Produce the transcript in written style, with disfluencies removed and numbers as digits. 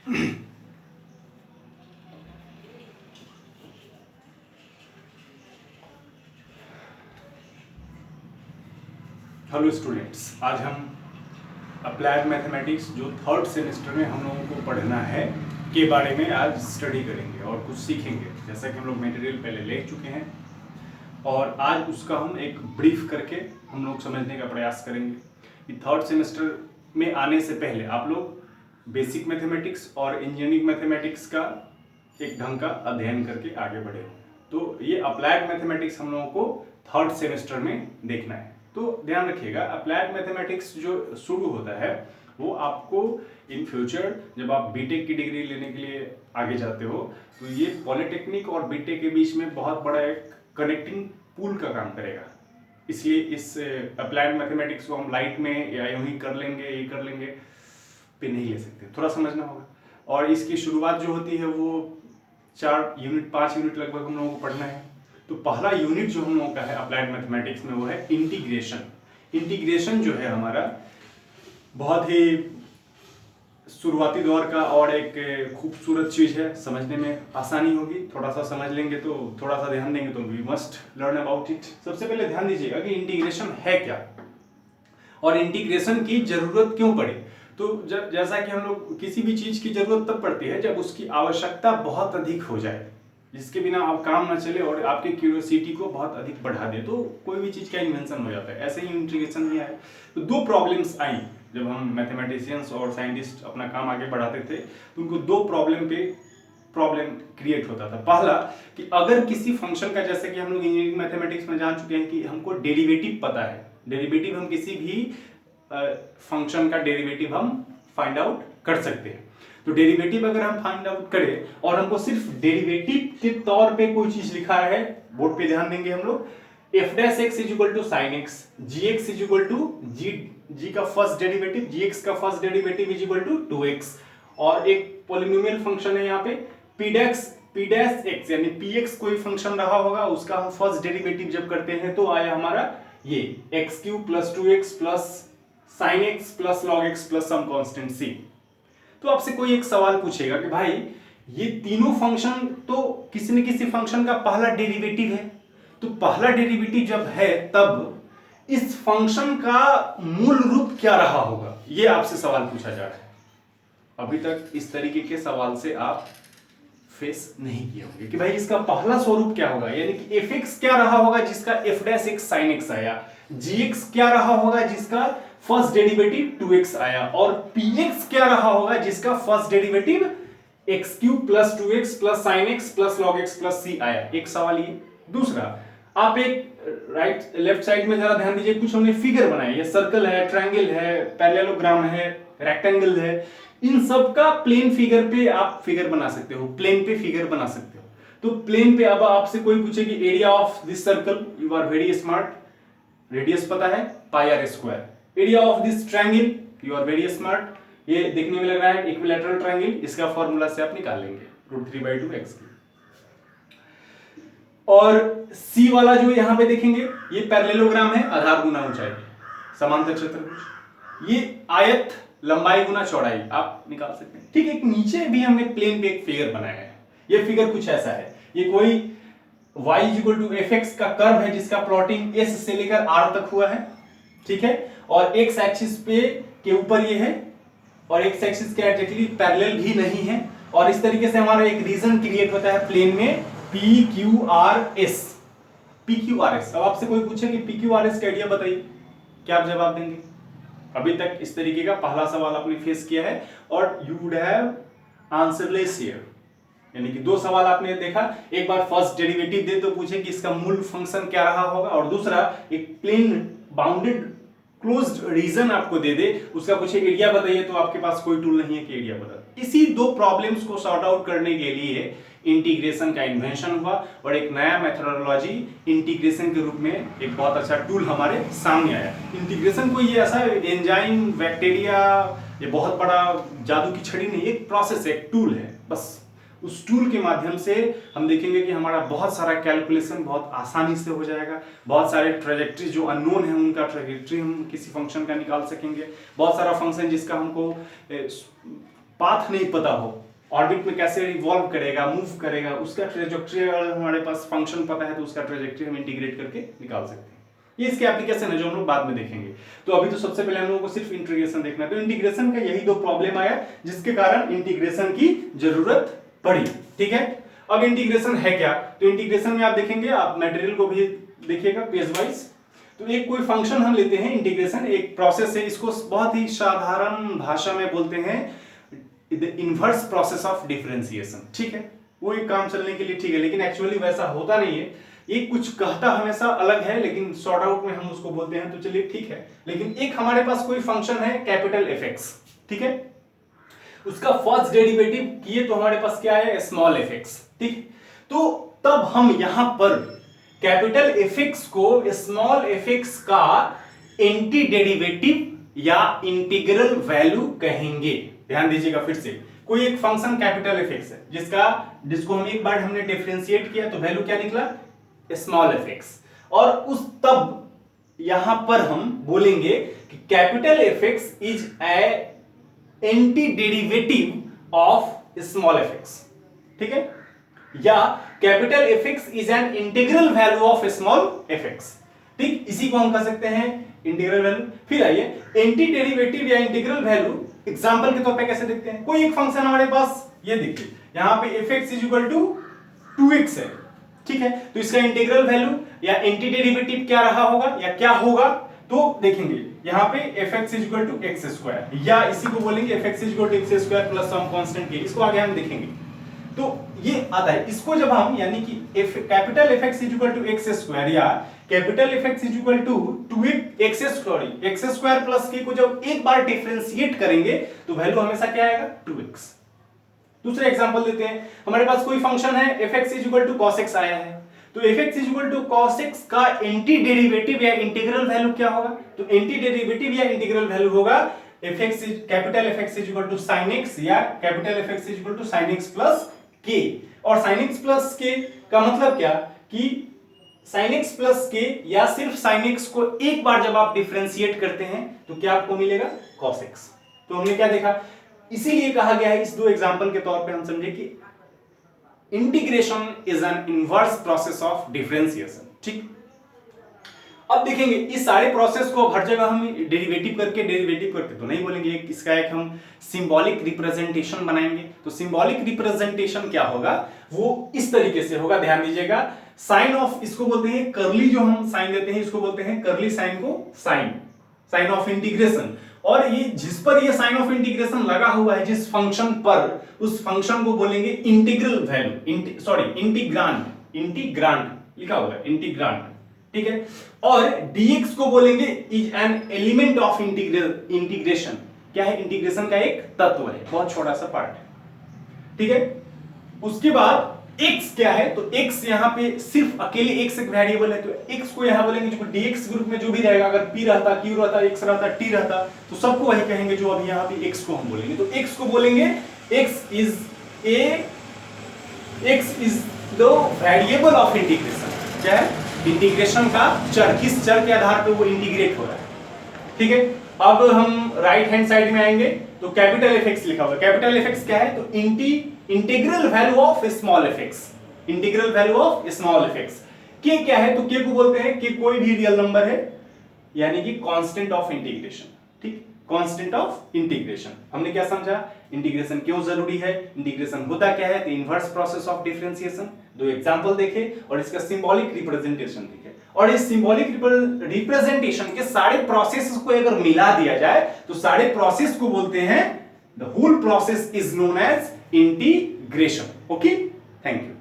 Hello students, आज हम applied mathematics जो थर्ड सेमेस्टर में हम लोगों को पढ़ना है के बारे में आज स्टडी करेंगे और कुछ सीखेंगे। जैसा कि हम लोग मटेरियल पहले ले चुके हैं और आज उसका हम एक ब्रीफ करके हम लोग समझने का प्रयास करेंगे कि थर्ड सेमेस्टर में आने से पहले आप लोग बेसिक मैथमेटिक्स और इंजीनियरिंग मैथमेटिक्स का एक ढंग का अध्ययन करके आगे बढ़े। तो ये अप्लाइड मैथमेटिक्स हम लोगों को थर्ड सेमेस्टर में देखना है। तो ध्यान रखिएगा, अप्लाइड मैथमेटिक्स जो शुरू होता है वो आपको इन फ्यूचर जब आप बीटेक की डिग्री लेने के लिए आगे जाते हो तो ये पॉलिटेक्निक और बीटेक के बीच में बहुत बड़ा एक कनेक्टिंग पुल का काम करेगा। इसलिए इस अप्लाइड मैथमेटिक्स को हम लाइट में या यूं ही कर लेंगे ये कर लेंगे पे नहीं ले सकते, थोड़ा समझना होगा। और इसकी शुरुआत जो होती है वो 5 यूनिट लगभग हम लोगों को पढ़ना है। तो पहला यूनिट जो हम लोगों का है अप्लाइड मैथमेटिक्स में वो है इंटीग्रेशन। इंटीग्रेशन जो है हमारा बहुत ही शुरुआती दौर का और एक खूबसूरत चीज है, समझने में आसानी होगी। थोड़ा सा समझ लेंगे तो, थोड़ा सा ध्यान देंगे तो we must learn about it. सबसे पहले ध्यान दीजिएगा कि इंटीग्रेशन है क्या और इंटीग्रेशन की जरूरत क्यों पड़ी। तो जैसा कि हम लोग किसी भी चीज की जरूरत तब पड़ती है जब उसकी आवश्यकता बहुत अधिक हो जाए, जिसके बिना आप काम ना चले और आपकी क्यूरियोसिटी को बहुत अधिक बढ़ा दे, तो कोई भी चीज का इन्वेंशन हो जाता है। ऐसे ही इंटीग्रेशन भी आया। तो दो प्रॉब्लम्स आई जब हम मैथमेटिशियंस और साइंटिस्ट अपना काम आगे बढ़ाते थे, तो उनको दो प्रॉब्लम क्रिएट होता था। पहला कि अगर किसी फंक्शन का, जैसे कि हम लोग इंजीनियरिंग मैथमेटिक्स में जान चुके हैं कि हमको डेरिवेटिव पता है, डेरिवेटिव हम किसी भी फंक्शन का डेरिवेटिव हम फाइंड आउट कर सकते हैं। तो डेरिवेटिव अगर हम फाइंड आउट करें और हमको सिर्फ डेरिवेटिव के तौर पे कोई चीज लिखा है, बोर्ड पे ध्यान देंगे हम लोग, f(x) = sin x, gx = g का फर्स्ट डेरिवेटिव, gx का फर्स्ट डेरिवेटिव = 2x, और एक पॉलिनोमियल फंक्शन है यहाँ पे p'(x) यानी px कोई फंक्शन रहा होगा, उसका हम फर्स्ट डेरिवेटिव जब करते हैं तो आया हमारा ये x³ + 2x + sin x + log x + some constant c। तो आपसे कोई एक सवाल पूछेगा कि भाई ये तीनों फंक्शन तो किसी न किसी फंक्शन का पहला डेरिवेटिव है, तो पहला डेरिवेटिव जब है तब इस फंक्शन का मूल रूप क्या रहा होगा, ये आपसे सवाल पूछा जा रहा है। अभी तक इस तरीके के सवाल से आप फेस नहीं किए होंगे कि भाई इसका पहला स्वरूप क्या होगा, यानी कि fx क्या रहा होगा जिसका f'(x) sin x आया, gx क्या रहा होगा जिसका फर्स्ट डेरिवेटिव 2x आया, और px क्या रहा होगा जिसका first derivative x³ + 2x + sin x + log x + c आया। एक सवाल ये। दूसरा, आप एक लेफ्ट साइड में जरा ध्यान दीजिए, कुछ हमने फिगर बनाया, ये सर्कल है, ट्रायंगल है, पैरेललोग्राम है, रेक्टेंगल है, इन सब का प्लेन फिगर पे आप फिगर बना सकते हो, प्लेन पे फिगर बना सकते हो। तो प्लेन पे अब आपसे कोई पूछे कि area of this circle, you are very smart, radius पता है πr², area of this triangle, you are very smart, ये देखने में लग रहा है इक्विलैटरल ट्रायंगल, इसका फॉर्मूला से आप निकाल लेंगे √3/2x। और C वाला जो यहां पे देखेंगे ये पैरेललोग्राम है, आधार गुना ऊंचाई, समांतर चतुर्भुज, ये आयत लंबाई गुना चौड़ाई आप निकाल सकते हैं। ठीक है, एक नीचे भी हमने प्लेन पे एक फिगर बनाया है। ये फिगर कुछ ऐसा है, ये कोई y = fx का कर्व है जिसका प्लॉटिंग s से लेकर r तक हुआ है, ठीक है, और x एक्सिस पे के ऊपर ये है और x एक्सिस के एग्जैक्टली पैरेलल भी नहीं है, और इस तरीके से हमारा एक रीजन क्रिएट होता है प्लेन में PQRS। अब आपसे कोई पूछे कि PQRS का आइडिया बताइए, क्या आप जवाब देंगे? अभी तक इस तरीके का पहला सवाल आपने फेस किया है और यू वुड हैव आंसरलेस हियर, यानी कि दो सवाल आपने देखा, एक बार फर्स्ट डेरिवेटिव दे तो पूछे कि इसका मूल फंक्शन क्या रहा होगा, और दूसरा एक प्लेन बाउंडेड क्लोज्ड रीजन आपको दे दे, उसका पूछे एरिया बताइए, तो आपके पास कोई टूल नहीं है कि एरिया बता। इसी दो प्रॉब्लम्स को सॉर्ट आउट करने के लिए इंटीग्रेशन का इन्वेंशन हुआ और एक नया मेथोडोलॉजी इंटीग्रेशन के रूप में एक बहुत अच्छा टूल हमारे सामने आया। इंटीग्रेशन कोई ये ऐसा एंजाइम, बैक्टीरिया, ये बहुत बड़ा जादू की छड़ी नहीं, एक प्रोसेस है, एक टूल है। बस उस टूल के माध्यम से हम देखेंगे कि हमारा बहुत सारा कैलकुलेशन बहुत आसानी से हो जाएगा, बहुत सारे ट्रेजेक्टरी जो अननोन है उनका ट्रेजेक्टरी हम किसी फंक्शन का निकाल सकेंगे, बहुत सारा फंक्शन जिसका हमको पाथ नहीं पता हो, ऑर्बिट में कैसे रिवॉल्व करेगा, मूव करेगा, उसका ट्रेजेक्टरी अगर हमारे पास फंक्शन पता है तो उसका ट्रेजेक्टरी हम इंटीग्रेट करके निकाल सकते हैं। ये इसके एप्लीकेशन है जो हम लोग बाद में देखेंगे। तो अभी तो सबसे पहले हम लोगों को सिर्फ इंटीग्रेशन देखना है। तो इंटीग्रेशन का यही दो प्रॉब्लम आया जिसके कारण इंटीग्रेशन की जरूरत पड़ी। ठीक है, अब इंटीग्रेशन है क्या, तो इंटीग्रेशन में आप देखेंगे, आप मटेरियल को भी देखिएगा पेज वाइज। तो एक कोई फंक्शन हम लेते हैं, इंटीग्रेशन एक प्रोसेस है, इसको बहुत ही साधारण भाषा में बोलते हैं the inverse process of differentiation. ठीक है, वो एक काम चलने के लिए ठीक है, लेकिन एक्चुअली वैसा होता नहीं है। ये कुछ कहता हमेशा अलग है, लेकिन सॉर्ट आउट में हम उसको बोलते हैं, तो चलिए ठीक है। लेकिन एक हमारे पास कोई फंक्शन है कैपिटल एफ एक्स, ठीक है, उसका फर्स्ट डेरिवेटिव किए तो हमारे पास क्या है, स्मॉल एफ एक्स। ठीक, तो तब हम यहां पर कैपिटल एफ एक्स को स्मॉल एफ एक्स का एंटी डेरिवेटिव या इंटीग्रल वैल्यू कहेंगे। ध्यान दीजिएगा, फिर से कोई एक फंक्शन कैपिटल एफ एक्स है जिसको हम एक बार हमने डिफरेंशिएट किया तो वैल्यू क्या निकला, स्मॉल एफ एक्स। और उस तब यहां पर हम बोलेंगे कि capital F x is a anti derivative of small F x. ठीक है, या capital F x is an integral value of small F x. ठीक, इसी को हम कह सकते हैं इंटीग्रल वैल्यू। फिर आइए एंटी डेरिवेटिव या इंटीग्रल वैल्यू एग्जांपल के तौर पे कैसे देखते हैं। कोई एक फंक्शन हमारे पास, ये देखिए यहां पे f x is equal to 2x है। ठीक है, तो इसका इंटीग्रल वैल्यू या एंटी डेरिवेटिव क्या रहा होगा या क्या होगा, तो देखेंगे यहां पे fx is equal to x square, या इसी को बोलेंगे fx is equal to x square plus some constant के। इसको आगे हम देखेंगे। तो ये आता है, इसको जब हम यानी कि capital fx is equal to x square या capital fx is equal to 2x square plus के को जब एक बार डिफरेंशिएट करेंगे तो वैल्यू हमेशा क्या आएगा, 2x। दूसरा एग्जांपल देते हैं, हमारे पास कोई फंक्शन है fx is equal to cos x आया है, तो fx is equal to cos x का एंटी डेरिवेटिव या इंटीग्रल वैल्यू क्या होगा, तो एंटी डेरिवेटिव या इंटीग्रल वैल्यू होगा capital fx is equal to sin x या capital fx is equal to sin x plus k। और sin x प्लस k का मतलब क्या, कि sin x प्लस k या सिर्फ sin x को एक बार जब आप डिफरेंशिएट करते हैं तो क्या आपको मिलेगा, cos x। तो हमने क्या देखा, इसीलिए कहा गया है, इस दो एग्जांपल के तौर पे हम समझे कि integration is an inverse process of differentiation. ठीक, अब देखेंगे इस सारे प्रोसेस को हर जगह हम डेरिवेटिव करके तो नहीं बोलेंगे, इसका एक हम सिंबॉलिक रिप्रेजेंटेशन बनाएंगे। तो सिंबॉलिक रिप्रेजेंटेशन क्या होगा, वो इस तरीके से होगा, ध्यान दीजिएगा। साइन ऑफ, इसको बोलते हैं कर्ली, जो हम साइन देते हैं इसको बोलते हैं कर्ली साइन को साइन ऑफ इंटीग्रेशन। और ये जिस पर ये साइन ऑफ इंटीग्रेशन लगा हुआ है, जिस फंक्शन पर, उस फंक्शन को बोलेंगे इंटीग्रल वैल्यू, इंटीग्रांड लिखा हुआ है, इंटीग्रांड। ठीक है, और dx को बोलेंगे is an element of integration. क्या है, इंटीग्रेशन का एक तत्व है, बहुत छोटा सा पार्ट है। ठीक है, उसके बाद x क्या है, तो x यहाँ पे सिर्फ अकेले x एक वेरिएबल है, तो x को यहाँ बोलेंगे जो dx ग्रुप में जो भी रहेगा, अगर p रहता, q रहता, x रहता, t रहता, तो सबको वही कहेंगे जो अभी यहाँ पे x को हम बोलेंगे। तो x को बोलेंगे x is the variable of integration. क्या है, इंटीग्रेशन का चर, किस चर के आधार पे वो इंटीग्रेट हो रहा है। ठीक है, अब हम राइट हैंड साइड में आएंगे तो कैपिटल एफ एक्स लिखा हुआ है। कैपिटल एफ एक्स क्या है, तो integral value of small F x, integral value of small F x. के क्या है, तो के को बोलते हैं कि कोई भी रियल नंबर है, यानी कि कांस्टेंट ऑफ इंटीग्रेशन। ठीक, कांस्टेंट ऑफ इंटीग्रेशन। हमने क्या समझा, इंटीग्रेशन क्यों जरूरी है, इंटीग्रेशन होता क्या है, तो इनवर्स प्रोसेस ऑफ डिफरेंशिएशन। दो एग्जांपल देखे और इसका सिंबॉलिक रिप्रेजेंटेशन देखे, और इस सिंबॉलिक रिप्रेजेंटेशन के सारे प्रोसेस को अगर मिला दिया जाए तो सारे प्रोसेस को बोलते हैं, the whole process is known as integration. Okay, thank you.